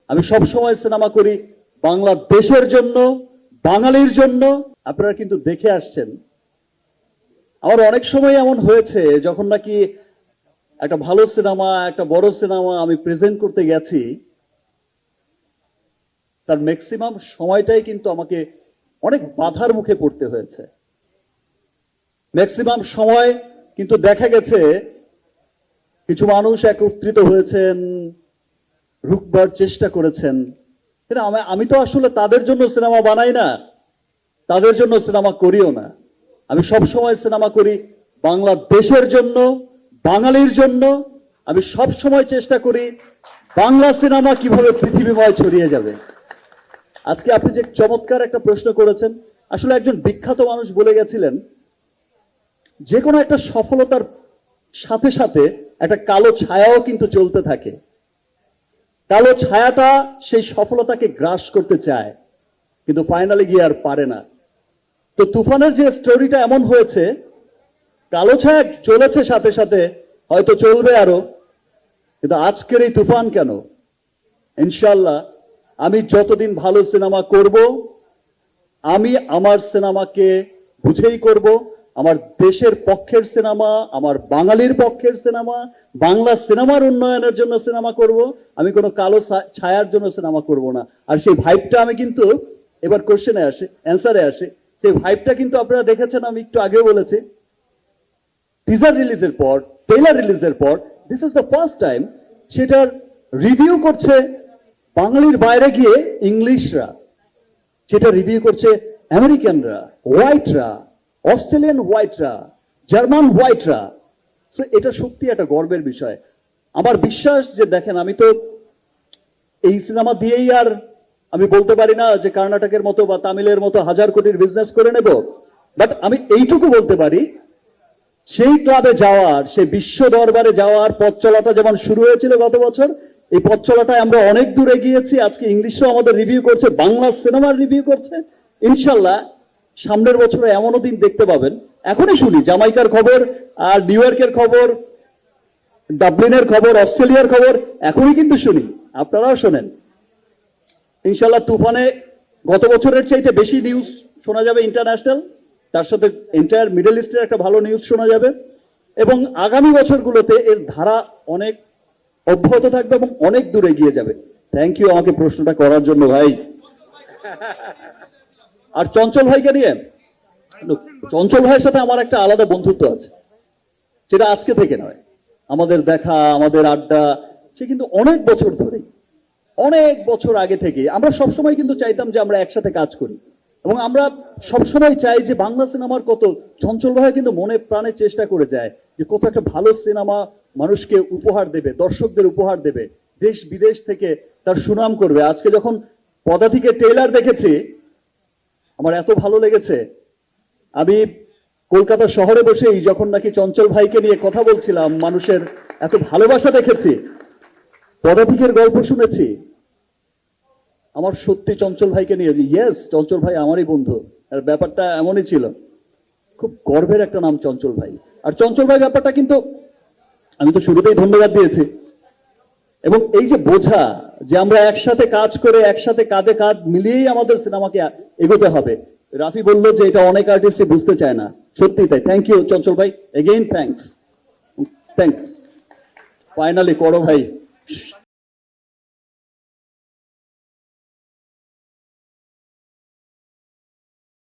আমি সব সময় সিনেমা করি বাংলাদেশের জন্য, বাঙালির জন্য। আপনারা কিন্তু দেখে আসছেন, আমার অনেক সময় এমন হয়েছে যখন নাকি একটা ভালো সিনেমা, একটা বড় সিনেমা আমি প্রেজেন্ট করতে গেছি, তার ম্যাক্সিমাম সময়টাই কিন্তু আমাকে অনেক বাধার মুখে পড়তে হয়েছে। ম্যাক্সিমাম সময় কিন্তু দেখা গেছে কিছু মানুষ একত্রিত হয়েছেন, রুখবার চেষ্টা করেছেন, কিন্তু আমি তো আসলে তাদের জন্য সিনেমা বানাই না, তাদের জন্য সিনেমা করিও না। আমি সব সময় সিনেমা করি বাংলাদেশের জন্য, বাঙালির জন্য। আমি সব সময় চেষ্টা করি বাংলা সিনেমা কিভাবে পৃথিবীময় ছড়িয়ে যাবে। আজকে আপনি যে চমৎকার একটা প্রশ্ন করেছেন, আসলে একজন বিখ্যাত মানুষ বলে গেছিলেন, যে কোনো একটা সফলতার সাথে সাথে একটা কালো ছায়াও কিন্তু চলতে থাকে। কালো ছায়াটা সেই সফলতাকে গ্রাস করতে চায়, কিন্তু ফাইনালি গিয়ে আর পারে না। তো তুফানের যে স্টোরিটা এমন হয়েছে, কালো ছায়া চলেছে সাথে সাথে, হয়তো চলবে আরো, কিন্তু আজকের এই তুফান কেন, ইনশাল্লাহ আমি যতদিন ভালো সিনেমা করব, আমি আমার সিনেমাকে বুঝেই করব, আমার দেশের পক্ষের সিনেমা, আমার বাঙালির পক্ষের সিনেমা, বাংলা সিনেমার উন্নয়নের জন্য সিনেমা করব। আমি কোনো কালো ছায়ার জন্য সিনেমা করব না। আর সেই ভাইবটা আমি কিন্তু, এবার কোশ্চেনে আসে, অ্যান্সারে আসে, সেই ভাইবটা কিন্তু আপনারা দেখেছেন, আমি একটু আগেও বলেছি, টিজার রিলিজের পর, ট্রেলার রিলিজের পর, this is the first time সেটার রিভিউ করছে বাঙালির বাইরে গিয়ে ইংলিশরা, যেটা রিভিউ করছে আমেরিকানরা, হোয়াইটরা, অস্ট্রেলিয়ান হোয়াইটরা, জার্মান হোয়াইটরা। সো এটা সত্যি একটা গর্বের বিষয়। আমার বিশ্বাস যে দেখেন, আমি তো এই সিনেমা দিয়েই আর আমি বলতে পারি না যে কর্ণাটকের মতো বা তামিলের মতো হাজার কোটির বিজনেস করে নেব, বাট আমি এইটুকু বলতে পারি, সেই ক্লাবে যাওয়ার, সেই বিশ্ব দরবারে যাওয়ার পথ চলাটা যেমন শুরু হয়েছিল গত বছর, এই পথ চলাটায় আমরা অনেক দূরে গিয়েছি। আজকে ইংলিশও আমাদের রিভিউ করছে, বাংলা সিনেমার রিভিউ করছে। ইনশাল্লাহ সামনের বছরে এমনও দিন দেখতে পাবেন, এখনই শুনি জামাইকার খবর, আর নিউ ইয়র্কের খবর, ডাবলিনের খবর, অস্ট্রেলিয়ার খবর এখনই কিন্তু শুনি, আপনারাও শোনেন। ইনশাল্লাহ তুফানে গত বছরের চাইতে বেশি নিউজ শোনা যাবে ইন্টারন্যাশনাল, তার সাথে এন্টায়ার মিডল ইস্টের একটা ভালো নিউজ শোনা যাবে, এবং আগামী বছরগুলোতে এর ধারা অনেক অব্যাহত থাকবে এবং অনেক দূরে এগিয়ে যাবে। থ্যাংক ইউ আমাকে প্রশ্নটা করার জন্য ভাই। আর চঞ্চল ভাইকে নিয়ে, চঞ্চল ভাইয়ের সাথে আমার একটা আলাদা বন্ধুত্ব আছে, যেটা আজকে থেকে নয়। আমাদের দেখা, আমাদের আড্ডা, সে কিন্তু অনেক বছর ধরেই, অনেক বছর আগে থেকে আমরা সবসময় কিন্তু চাইতাম যে আমরা একসাথে কাজ করি, এবং আমরা সবসময় চাই যে বাংলা সিনেমার কত, চঞ্চল ভাই কিন্তু মনে প্রাণে চেষ্টা করে যায় যে কত একটা ভালো সিনেমা মানুষকে উপহার দেবে, দর্শকদের উপহার দেবে, দেশ বিদেশ থেকে তার সুনাম করবে। আজকে যখন পদাতিকের ট্রেলার দেখেছি, আমার এত ভালো লেগেছে। আমি কলকাতা শহরে বসেই যখন নাকি চঞ্চল ভাইকে নিয়ে কথা বলছিলাম, মানুষের এত ভালোবাসা দেখেছি, পদাতিকের গল্প শুনেছি, আমার সত্যি চঞ্চল ভাইকে নিয়ে, ইয়েস চঞ্চল ভাই আমারই বন্ধু, আর ব্যাপারটা এমনই ছিল। খুব গর্বের একটা নাম চঞ্চল ভাই। আর চঞ্চল ভাই ব্যাপারটা কিন্তু আমি তো শুরুতেই ধন্যবাদ দিয়েছি, এবং এই যে বোঝা যে আমরা একসাথে কাজ করে, একসাথে কাঁধে কাঁধ মিলিয়েই আমাদের সিনেমাকে এগোতে হবে। রাফি বলল যে এটা অনেক আর্টিস্টই বুঝতে চায় না, সত্যি তাই। থ্যাংক ইউ চঞ্চল ভাই, এগেইন থ্যাংকস, থ্যাংকস। ফাইনালি করো ভাই।